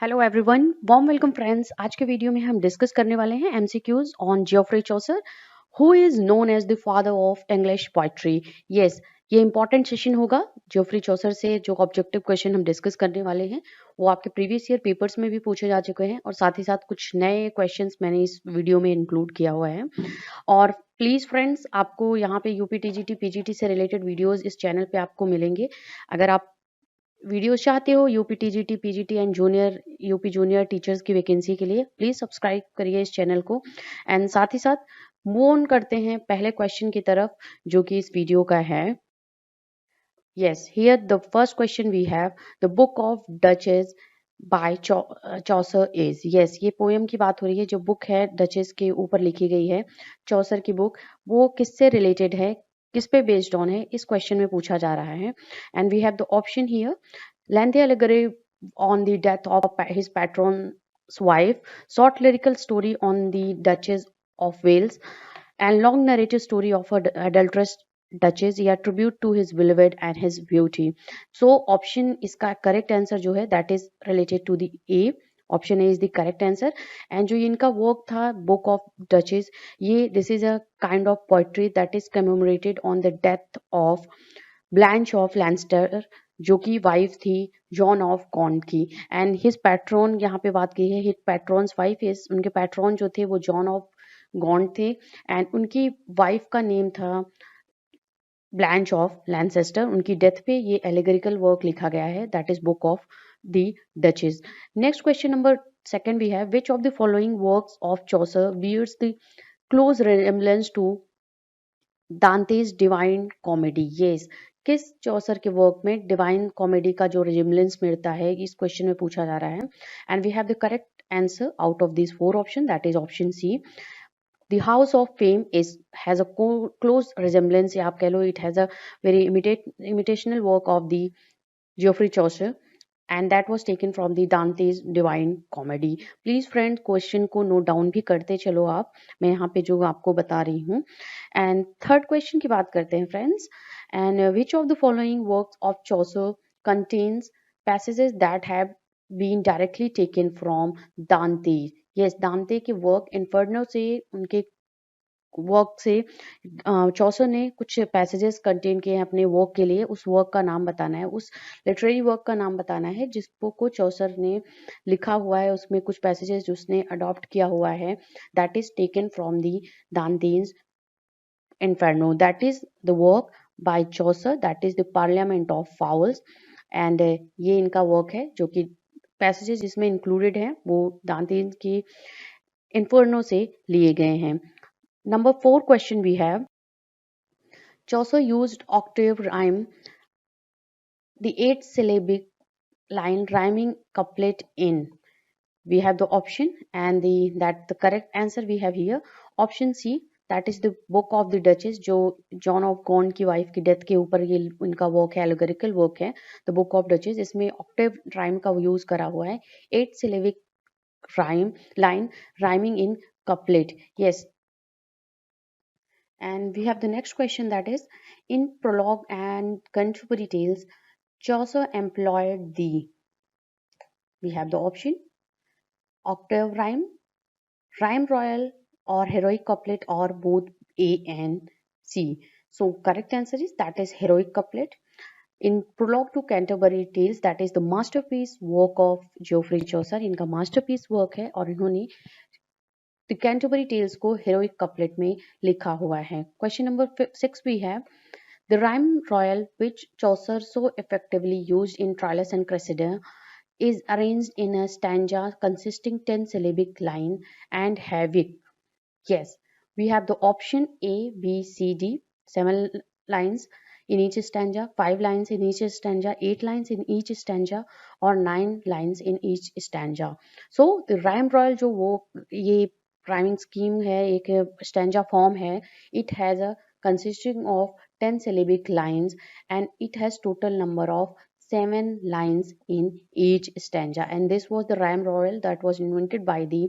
Hello everyone, warm welcome friends. आज के video में हम डिस्कस करने वाले हैं MCQs on Geoffrey Chaucer, who is known as the father of English poetry. Yes, ये इंपॉर्टेंट सेशन होगा। जियोफ्री चौसर से जो ऑब्जेक्टिव क्वेश्चन हम डिस्कस करने वाले हैं वो आपके प्रीवियस ईयर पेपर्स में भी पूछे जा चुके हैं और साथ ही साथ कुछ नए क्वेश्चंस मैंने इस वीडियो में इंक्लूड किया हुआ है। और प्लीज़ फ्रेंड्स, आपको यहाँ पे यूपी टीजीटी पीजीटी से रिलेटेड वीडियोस इस चैनल पे आपको मिलेंगे। अगर आप वीडियोस चाहते हो UP TGT PGT and junior UP junior teachers की वैकेंसी के लिए, प्लीज सब्सक्राइब करिए इस चैनल को। एंड साथ ही साथ मूव ऑन करते हैं पहले क्वेश्चन की तरफ जो कि इस वीडियो का है। Yes, here the first question we have, the book of Duchess by Chaucer is. Yes, ये पोएम की बात हो रही है। जो बुक है डचेस के ऊपर लिखी गई है, चौसर की बुक, वो किससे रिलेटेड है, किस पे बेस्ड ऑन है, इस क्वेश्चन में पूछा जा रहा है। And we have the option here, lengthy allegory on the death of his patron's wife, short lyrical story on the Duchess of Wales, and long narrative story of her adulterous Duchess, या tribute to his beloved and his beauty. So option इसका correct answer जो है that is related to the A. Option A is the correct answer. And जो इनका work था Book of Duchess, ये this is a kind of poetry that is commemorated on the death of Blanche of Lancaster, जो कि wife थी John of गॉन्ट की। And his patron यहाँ पे बात की है, हिज पैट्रॉन्स वाइफ इज, उनके पैट्रॉन जो थे वो जॉन ऑफ गॉन्ट थे एंड उनकी वाइफ का नेम था ब्लैंच ऑफ लैंसेस्टर। उनकी डेथ पे ये एलिगरिकल वर्क लिखा गया है, that is Book of the Duchess. Next question number second भी है, which of the following works of Chaucer bears the close resemblance to Dante's Divine Comedy. Yes, किस चौसर के वर्क में डिवाइन कॉमेडी का जो रिजेम्बलेंस मिलता है, इस क्वेश्चन में पूछा जा रहा है। And we have the correct answer out of this four option, that is option C. The House of Fame is has a close resemblance, या आप कह लो it has a very imitational work of the Geoffrey Chaucer, and that was taken from the Dante's Divine Comedy. Please friend, question को note down भी करते चलो आप, मैं यहाँ पे जो आपको बता रही हूँ। एंड थर्ड क्वेश्चन की बात करते हैं friends. And which of the following works of Chaucer contains passages that have been directly taken from Dante? Yes, दांते के वर्क इन्फर्नो से, उनके वर्क से चौसर ने कुछ पैसेजेस कंटेन किए हैं अपने वर्क के लिए। उस वर्क का नाम बताना है, उस लिटरेरी वर्क का नाम बताना है जिसको को चौसर ने लिखा हुआ है, उसमें कुछ पैसेजेस जो उसने अडॉप्ट किया हुआ है, that is taken from the Dante's inferno, that is the work by Chaucer, that is the parliament of fowls. And ये इनका वर्क है जो कि पैसेजेस जिसमें इंक्लूडेड हैं वो दांतेज की इन्फर्नो से लिए गए हैं। Number 4 question we have, Chaucer used octave rhyme, the 8 syllabic line rhyming couplet in. We have the option and the correct answer we have here, option C, that is the book of the Duchess, जो John of गॉन्ट की wife की death के ऊपर ये इनका work है, एलोगरिकल work है, the book of duchess. इसमें ऑक्टेव राइम का यूज करा हुआ है, 8 syllabic rhyme line rhyming in couplet. Yes. And we have the next question, that is, in prologue and contemporary tales, Chaucer employed the, we have the option, octave rhyme, rhyme royal, or heroic couplet, or both A and C. So correct answer is that is heroic couplet. In prologue to Canterbury Tales, that is the masterpiece work of Geoffrey Chaucer, इनका masterpiece work है और इन्होंने The Canterbury Tales को heroic couplet में लिखा हुआ है। Question number 6 we have, the rhyme royal which Chaucer so effectively used in Troilus and Cressida is arranged in a stanza consisting 10 syllabic line and havoc. Yes, we have the option A, B, C, D, 7 lines in each stanza, 5 lines in each stanza, 8 lines in each stanza, और 9 lines in each stanza. So the rhyme royal जो वो ये rhyming scheme है, एक stanza form है, it has a consisting of 10 syllabic lines and it has total number of 7 lines in each stanza, and this was the rhyme royal that was invented by the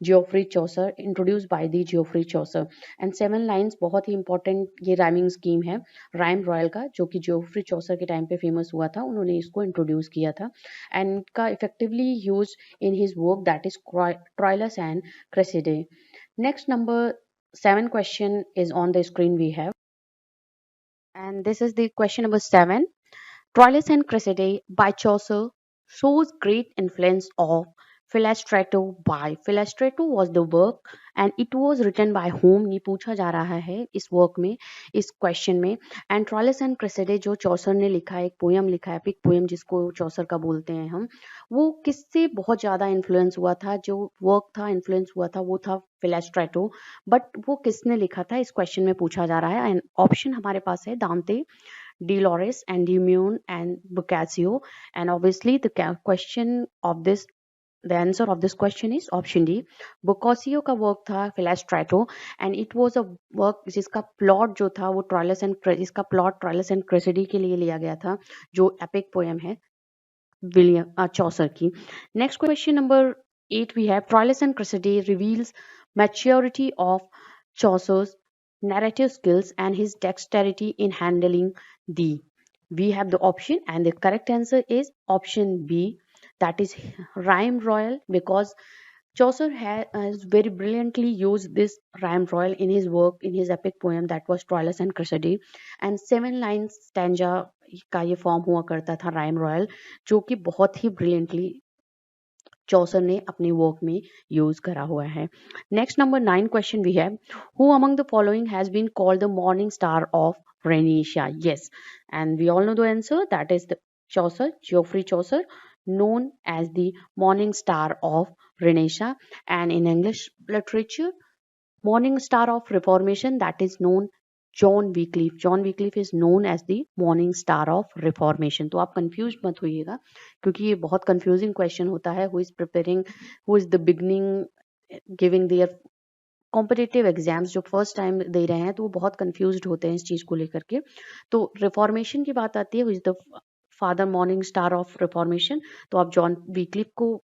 Geoffrey Chaucer, introduced by the Geoffrey Chaucer. And 7 lines बहुत ही important ये rhyming scheme है rhyme royal का, जो कि Geoffrey Chaucer के time पे famous हुआ था, उन्होंने इसको इंट्रोड्यूस किया था and का effectively used in his work, that is Troilus and Cressida. Next, number 7 question is on the screen we have, and this is the question number 7. Troilus and Cressida by Chaucer shows great influence of Philostrato by Philostrato was the work and it was written by whom ये पूछा जा रहा है इस work में, इस question में. And Troilus and क्रेसेडे जो चौसर ने लिखा है, एक पोयम लिखा है, एपिक पोयम जिसको चौसर का बोलते हैं हम, वो किससे बहुत ज़्यादा इन्फ्लुएंस हुआ था, जो वर्क था इन्फ्लुएंस हुआ था वो था फिलोस्ट्रेटो. बट वो किसने लिखा था इस क्वेश्चन में पूछा जा रहा है. एंड ऑप्शन हमारे पास है दांते, Dolores, Endymion, and Boccaccio. And obviously, the answer of this question is option D. Boccaccio का वर्क था Philostrato, and it was a work जिसका प्लॉट जो था वो इसका प्लॉट ट्रॉयलस एंड क्रेसिडी के लिए लिया गया था, जो एपिक पोएम है विलियम चौसर की. Next question number 8 we have Troilus and Cressida reveals maturity of Chaucer's narrative skills and his dexterity in handling the. We have the option, and the correct answer is option B, that is rhyme royal, because Chaucer has very brilliantly used this rhyme royal in his work, in his epic poem that was Troilus and Cressida. And 7 lines stanza का ये form हुआ करता था rhyme royal, जो कि बहुत ही brilliantly चौसर ने अपने वर्क में यूज करा हुआ है. Next number 9 question we have, who among the following has been called the morning star of Renaissance? Yes, and we all know the answer, that is the Chaucer, Geoffrey Chaucer, known as the morning star of Renaissance. And in English literature, morning star of Reformation, that is known John Wycliffe. John Wycliffe is known as the morning star of reformation. तो आप confuse मत होइएगा, क्योंकि ये बहुत confusing question होता है. Who is preparing, who is the beginning giving their competitive exams, जो first time दे रहे हैं, तो वो बहुत कंफ्यूज होते हैं इस चीज को लेकर के. तो रिफॉर्मेशन की बात आती है, who is the father morning star of reformation, तो आप जॉन वीक्लिफ को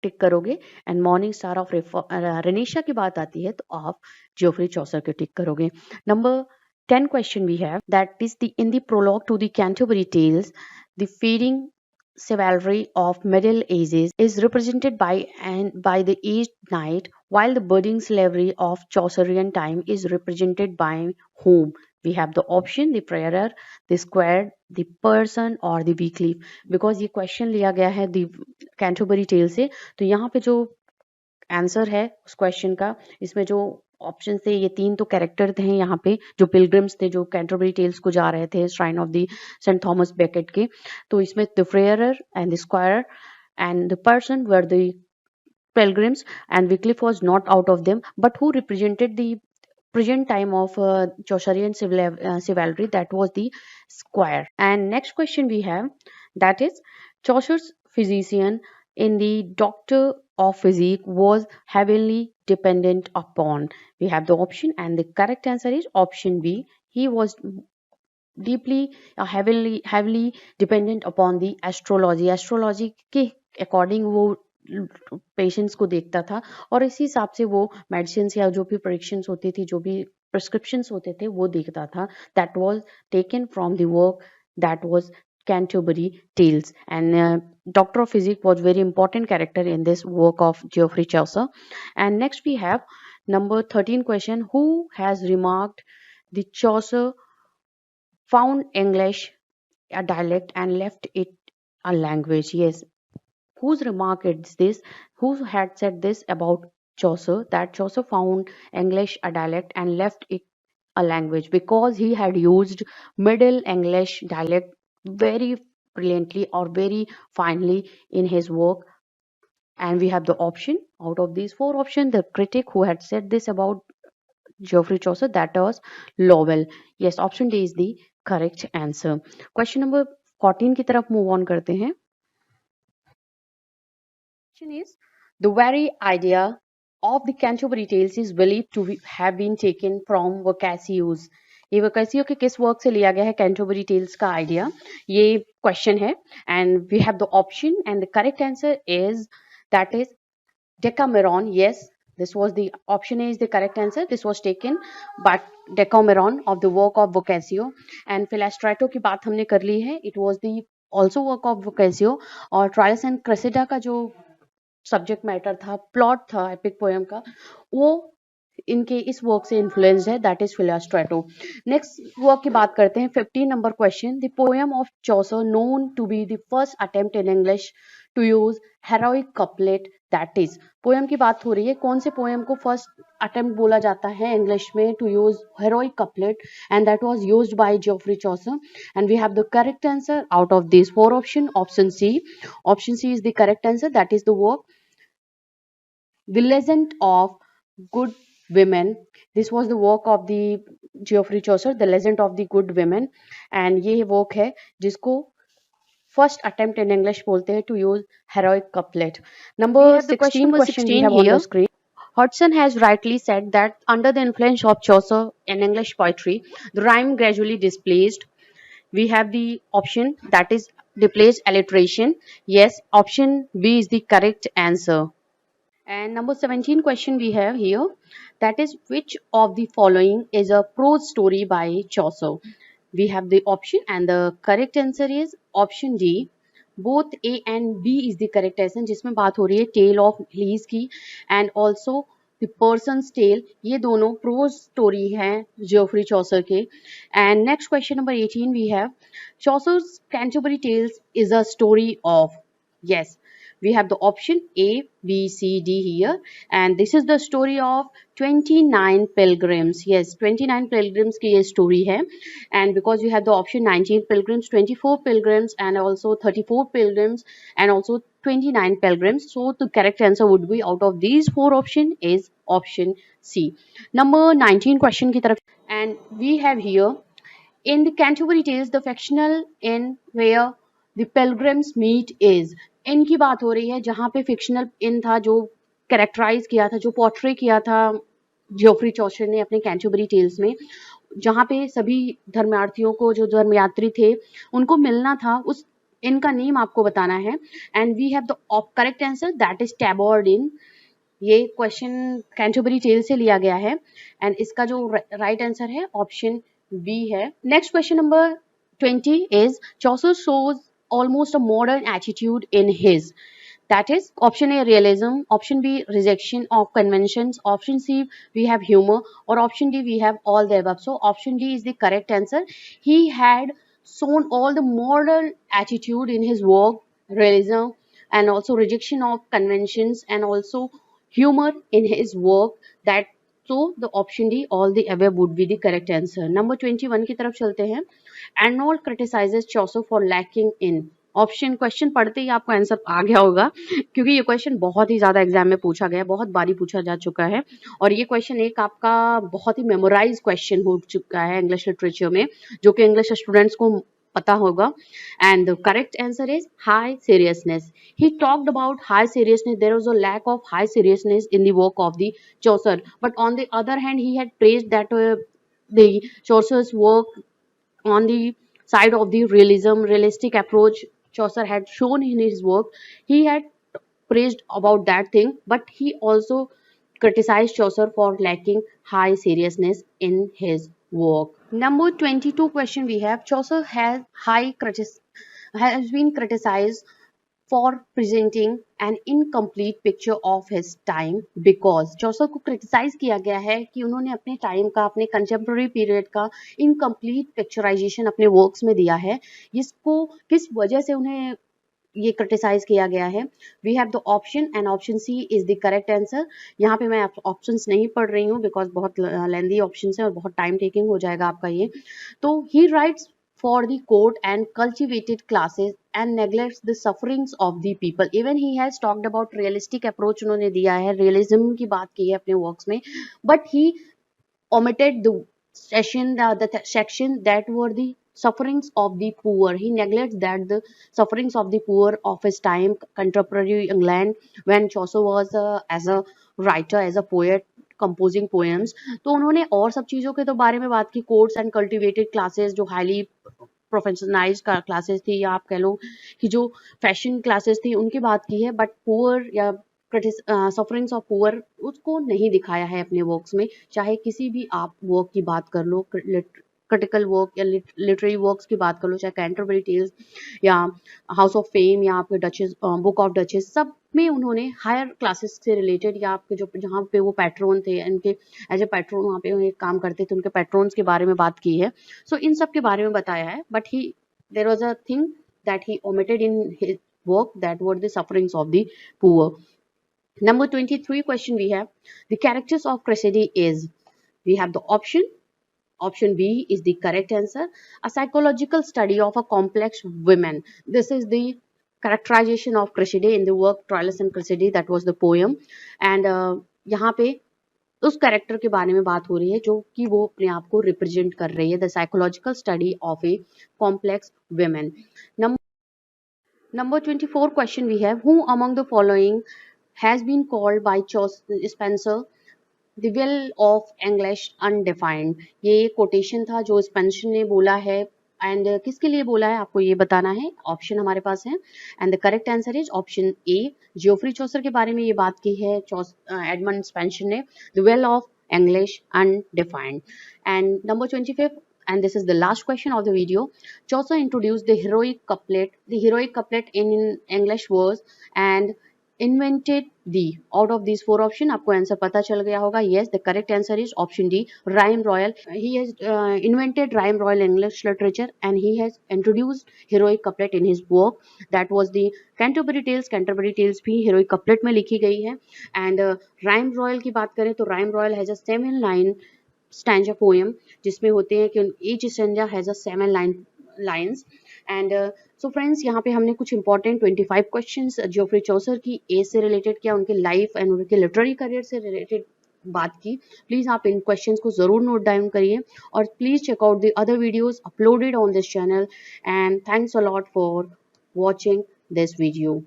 टिक करोगे. And morning star of Renaissance की बात आती है तो आप जियोफ्री चौसर के टिक करोगे. Number 10 question we have, that is the in the prologue to the Canterbury Tales, the feeding chivalry of Middle Ages is represented by the aged knight, while the budding slavery of Chaucerian time is represented by whom? We have the option, the prayer, the square, the person or the weekly. Because ये question लिया गया है the Canterbury Tale से, तो यहाँ पे जो answer है उस क्वेश्चन का, इसमें जो ऑप्शन थे ये 3 तो कैरेक्टर थे यहाँ पे, जो पिलग्रिम्स थे जो कैंटरबरी टेल्स को जा रहे थे shrine of the saint Thomas Becket के. तो इसमें the friar and the squire and the person were the pilgrims, and Wycliffe was not out of them, but who represented the present time of Chaucerian chivalry, that was the squire. And next question we have, that is Chaucer's physician in the Doctor of Physic was heavily dependent upon. We have the option, and the correct answer is option B. He was deeply heavily dependent upon the astrology के according वो patients को देखता था, और इसी हिसाब से वो मेडिसिन या जो भी प्रेडिक्शंस होती थी, जो भी प्रिस्क्रिप्शंस होते थे, वो देखता था. That was taken from the work that was Canterbury Tales. And Doctor of Physic was very important character in this work of Geoffrey Chaucer. And next we have number 13 question, who has remarked the Chaucer found English a dialect and left it a language? Yes, whose remark is this? Who had said this about Chaucer, that Chaucer found English a dialect and left it a language? Because he had used Middle English dialect very brilliantly or very finely in his work. And we have the option, out of these 4 options, the critic who had said this about Geoffrey Chaucer, that was Lowell. Yes, option D is the correct answer. Question number 14 की तरफ move on करते हैं. Is the very idea of the Canterbury Tales is believed to have been taken from Boccaccio's ये वोकेसियो के किस work से लिया गया है कैंटरबरी टेल्स का आइडिया, ये क्वेश्चन है। And we have the option and the correct answer is that is Decameron. Yes, this was the option A is the correct answer. This was taken but Decameron of the work of Boccaccio. And Philostrato की बात हमने कर ली है, it was the also work of Boccaccio. और Trials and Cressida का जो subject matter था, plot था एपिक पोएम का, वो इनके इस वर्क से इन्फ्लुएंस्ड है, that is Filostrato. Next work की बात करते हैं, 15 number question. The poem of Chaucer known to be the first attempt in English to use heroic couplet, that is, poem की बात हो रही है, कौन से पोएम को फर्स्ट अटेम्प्ट बोला जाता है इंग्लिश में to use heroic couplet, and that was used by Geoffrey Chaucer. And we have the correct answer out of this four option, option C. Option C is the correct answer, that is the work The Legend of Good Women. This was the work of the Geoffrey Chaucer, The Legend of the Good Women, and ये work है जिसको first attempt in English बोलते हैं to use heroic couplet. Number 16 question we have on the screen. Hodgson has rightly said that under the influence of Chaucer in English poetry, the rhyme gradually displaced. We have the option that is displaced alliteration. Yes, option B is the correct answer. And number 17 question we have here, that is, which of the following is a prose story by Chaucer? We have the option and the correct answer is option D. Both A and B is the correct answer, जिसमें बात हो रही है tale of लीज की and also the Parson's tale, ये दोनों prose story हैं जियोफ्री चौसर के। And next question number 18 we have, Chaucer's Canterbury Tales is a story of, yes, we have the option A, B, C, D here, and this is the story of 29 pilgrims. Yes, 29 pilgrims की ये story है, and because you have the option 19 pilgrims, 24 pilgrims, and also 34 pilgrims, and also 29 pilgrims, so the correct answer would be out of these four option is option C. Number 19 question की तरफ, and we have here, in the Canterbury Tales, the fictional inn where the pilgrims meet is, इनकी बात हो रही है जहाँ पे fictional इन था जो कैरेक्टराइज किया था, जो पोर्ट्रे किया था जियोफ्री चौसर ने अपने कैंटरबरी टेल्स में, जहाँ पे सभी धर्मार्थियों को, जो धर्मयात्री थे, उनको मिलना था, उस इनका नेम आपको बताना है। And we have the correct answer that is Tabard Inn. ये क्वेश्चन कैंटरबरी टेल से लिया गया है एंड इसका जो राइट आंसर है ऑप्शन बी है। Next question number 20 is, Chaucer shows almost a modern attitude in his, that is, option A realism, option B rejection of conventions, option C we have humor, or option D we have all the above. So option D is the correct answer. He had shown all the modern attitude in his work, realism, and also rejection of conventions, and also humor in his work, that, so the option D all the above would be the correct answer. Number 21 की तरफ चलते हैं। Arnold criticizes Chaucer for lacking in, option, question पढ़ते ही आपको answer आ गया होगा क्योंकि ये क्वेश्चन बहुत ही ज्यादा एग्जाम में पूछा गया है, बहुत बारी पूछा जा चुका है, और ये क्वेश्चन एक आपका बहुत ही मेमोराइज क्वेश्चन हो चुका है इंग्लिश लिटरेचर में, जो कि इंग्लिश स्टूडेंट्स को पता होगा। And the correct answer is high seriousness. He talked about high seriousness, there was a lack of high seriousness in the work of the Chaucer, but on the other hand he had praised that the Chaucer's work on the side of the realistic approach Chaucer had shown in his work. He had praised about that thing, but he also criticized Chaucer for lacking high seriousness in his work. Number 22 question we have, Chaucer has been criticized for presenting an incomplete picture of his time, because चौसर को criticise किया गया है कि उन्होंने अपने time का, अपने contemporary period का इनकम्प्लीट पिक्चराइजेशन अपने वर्क्स में दिया है। इसको किस वजह से उन्हें ये क्रिटिसाइज किया गया है? We have the option and option C is the correct answer. यहाँ पे मैं ऑप्शंस नहीं पढ़ रही हूँ बिकॉज बहुत लेंदी ऑप्शंस है और बहुत टाइम टेकिंग हो जाएगा आपका ये। तो ही rights for the court and cultivated classes and neglects the sufferings of the people. Even he has talked about realistic approach उन्होंने दिया है, realism की बात की है अपने works में, but he omitted the section that were the sufferings of the poor. He neglects that the sufferings of the poor of his time, contemporary England, when Chaucer was as a writer, as a poet, composing poems. तो उन्होंने और सब चीज़ों के तो बारे में बात की, कोर्स एंड कल्टिवेटेड क्लासेस जो हाईली प्रोफेशनलाइज क्लासेस थी, या आप कह लो कि जो फैशन क्लासेस थी उनकी बात की है, बट पुअर या सफरिंग्स ऑफ पुअर उसको नहीं दिखाया है अपने वर्क्स में। चाहे किसी भी आप वर्क की बात कर लो, क्रिटिकल वर्क या लिटरेरी वर्क्स की बात कर लो, चाहे कैंटरबरी टेल्स या हाउस ऑफ फेम या आपके डचेस, बुक ऑफ डचेस, सब में उन्होंने हायर क्लासेस से रिलेटेड या आपके जो जहाँ पे वो पैट्रोन थे, इनके एज ए पैट्रोन वहाँ पे काम करते थे, उनके पैट्रोन्स के बारे में बात की है। सो इन सब के बारे में बताया है, but he there was a thing that he omitted in his work, that were the sufferings of the poor. Number 23 question we have, the characters of Cressidi is, we have the option B is the correct answer, a psychological study of a complex women. This is the characterization of Cressidi in the work Troilus and Cressidi, that was the poem. And यहाँ पे उस character के बारे में बात हो रही है जो कि वो अपने आप को रिप्रेजेंट कर रही है, the psychological study of a complex women. Number 24 question we have, who among the following has been called by Spencer the well of English undefined? ये कोटेशन था जो स्पेंसर ने बोला है, एंड किसके लिए बोला है आपको ये बताना है। ऑप्शन हमारे पास है, and the correct answer is option A, Geoffrey Chaucer के बारे में ये बात की है एडमंड स्पेंसर ने, the well of English undefined. And number 25th, and this is the last question of the video, Chaucer introduced the heroic couplet. The heroic couplet in English was and invented the, out of these four option आपको answer पता चल गया होगा। yes, the correct answer is option D, rhyme royal. He has invented rhyme royal English literature, and he has introduced heroic couplet in his work, that was the Canterbury Tales. Canterbury Tales भी heroic couplet में लिखी गई है। and rhyme royal की बात करें तो rhyme royal has a 7 line stanza poem, जिसमें होते हैं कि each stanza has a 7 lines. And so friends, यहाँ पे हमने कुछ इंपॉर्टेंट 25 क्वेश्चंस जियोफ्री चौसर की एज से रिलेटेड किया, उनके लाइफ एंड उनके लिटरेरी करियर से रिलेटेड बात की। प्लीज आप इन क्वेश्चंस को जरूर नोट डाउन करिए, और please check out the other videos uploaded on this channel, and thanks a lot for watching this video.